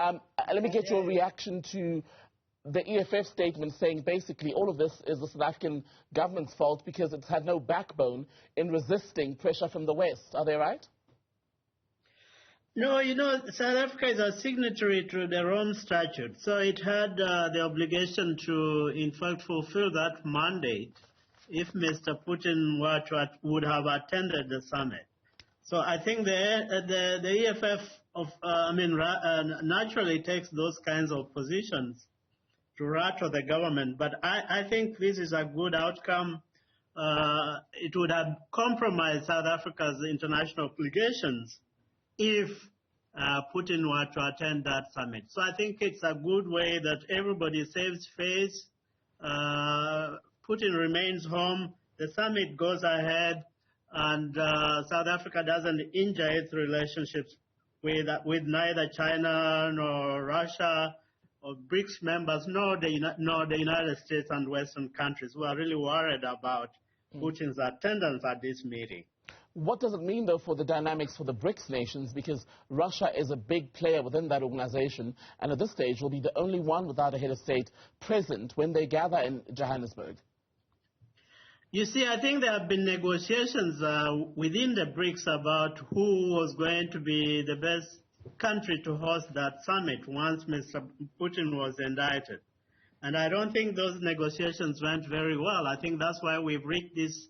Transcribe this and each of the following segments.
Let me get your reaction to the EFF statement saying basically all of this is the South African government's fault because it's had no backbone in resisting pressure from the West. Are they right? No, South Africa is a signatory to the Rome Statute, so it had the obligation to, in fact, fulfill that mandate if Mr. Putin would have attended the summit. So I think the EFF naturally takes those kinds of positions to rattle the government, but I think this is a good outcome. It would have compromised South Africa's international obligations if Putin were to attend that summit. So I think it's a good way that everybody saves face. Putin remains home, the summit goes ahead, and South Africa doesn't injure its relationships with neither China nor Russia or Brics members nor the United States and Western countries who are really worried about Putin's attendance at this meeting. What does it mean, though, for the dynamics for the Brics nations? Because Russia is a big player within that organization, and at this stage will be the only one without a head of state present when they gather in Johannesburg. You see, I think there have been negotiations within the Brics about who was going to be the best country to host that summit once Mr. Putin was indicted. And I don't think those negotiations went very well. I think that's why we've reached this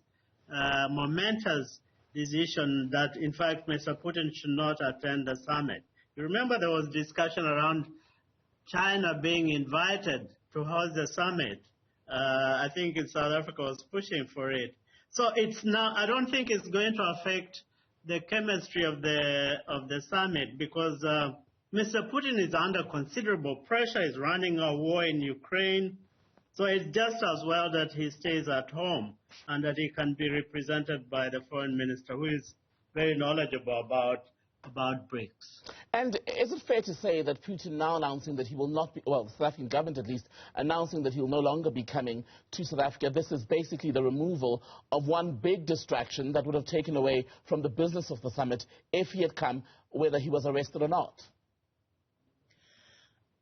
momentous decision that, in fact, Mr. Putin should not attend the summit. You remember there was discussion around China being invited to host the summit. I think South Africa was pushing for it. So it's now, I don't think it's going to affect the chemistry of the summit because Mr. Putin is under considerable pressure. He's running a war in Ukraine. So it's just as well that he stays at home and that he can be represented by the foreign minister who is very knowledgeable about Brics. And is it fair to say that Putin now announcing that he will not be, well, the South African government at least, announcing that he will no longer be coming to South Africa, this is basically the removal of one big distraction that would have taken away from the business of the summit if he had come, whether he was arrested or not?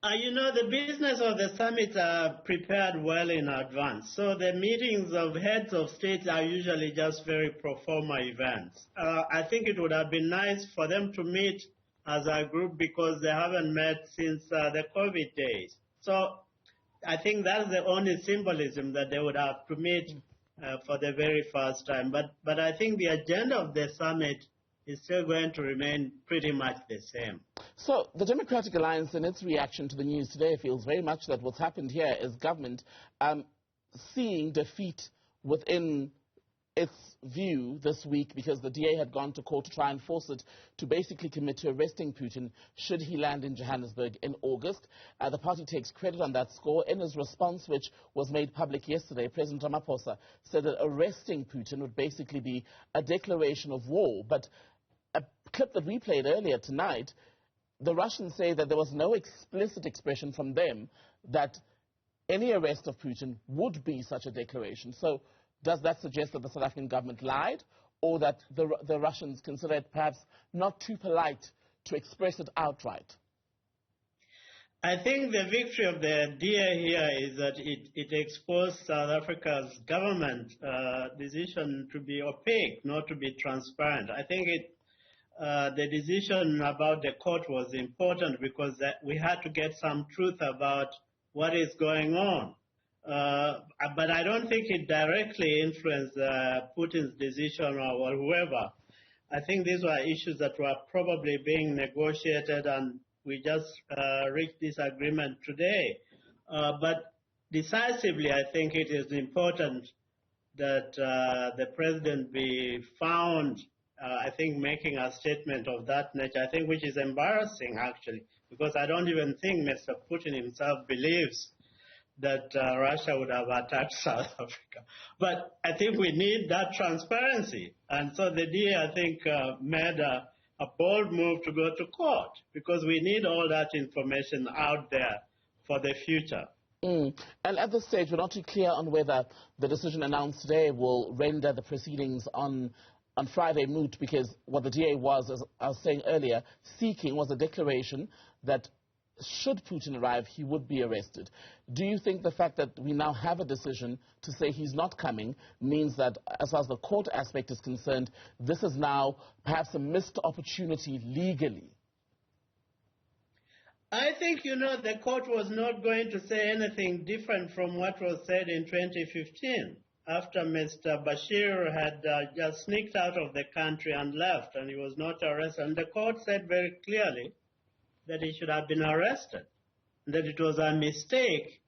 The business of the summits are prepared well in advance. So the meetings of heads of states are usually just very pro forma events. I think it would have been nice for them to meet as a group because they haven't met since the COVID days. So I think that's the only symbolism that they would have to meet for the very first time. But I think the agenda of the summit is still going to remain pretty much the same. So the Democratic Alliance, in its reaction to the news today, feels very much that what's happened here is government seeing defeat within its view this week because the DA had gone to court to try and force it to basically commit to arresting Putin should he land in Johannesburg in August. The party takes credit on that score. In his response, which was made public yesterday, President Ramaphosa said that arresting Putin would basically be a declaration of war. But a clip that we played earlier tonight, the Russians say that there was no explicit expression from them that any arrest of Putin would be such a declaration. So does that suggest that the South African government lied, or that the Russians consider it perhaps not too polite to express it outright? I think the victory of the DA here is that it exposed South Africa's government decision to be opaque, not to be transparent. I think the decision about the court was important because we had to get some truth about what is going on. But I don't think it directly influenced Putin's decision or whoever. I think these were issues that were probably being negotiated, and we just reached this agreement today. But decisively, I think it is important that the president be found making a statement of that nature, which is embarrassing, actually, because I don't even think Mr. Putin himself believes that Russia would have attacked South Africa. But I think we need that transparency. And so the DA, made a bold move to go to court because we need all that information out there for the future. And at this stage, we're not too clear on whether the decision announced today will render the proceedings on Friday moot, because what the DA was, as I was saying earlier, seeking was a declaration that should Putin arrive, he would be arrested. Do you think the fact that we now have a decision to say he's not coming means that, as far as the court aspect is concerned, this is now perhaps a missed opportunity legally? I think, the court was not going to say anything different from what was said in 2015, after Mr. Bashir had just sneaked out of the country and left, and he was not arrested. And the court said very clearly that he should have been arrested, that it was a mistake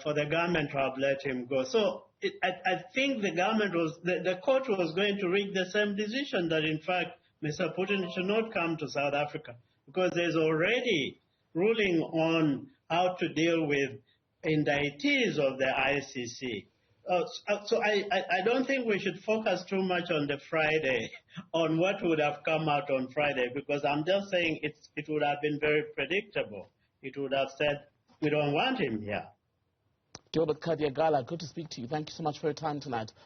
for the government to have let him go. So I think the court was going to reach the same decision, that in fact Mr. Putin should not come to South Africa, because there's already ruling on how to deal with indictees of the ICC. So I don't think we should focus too much on the Friday, on what would have come out on Friday, because I'm just saying it would have been very predictable. It would have said, we don't want him here. Gilbert Khadiagala, good to speak to you. Thank you so much for your time tonight.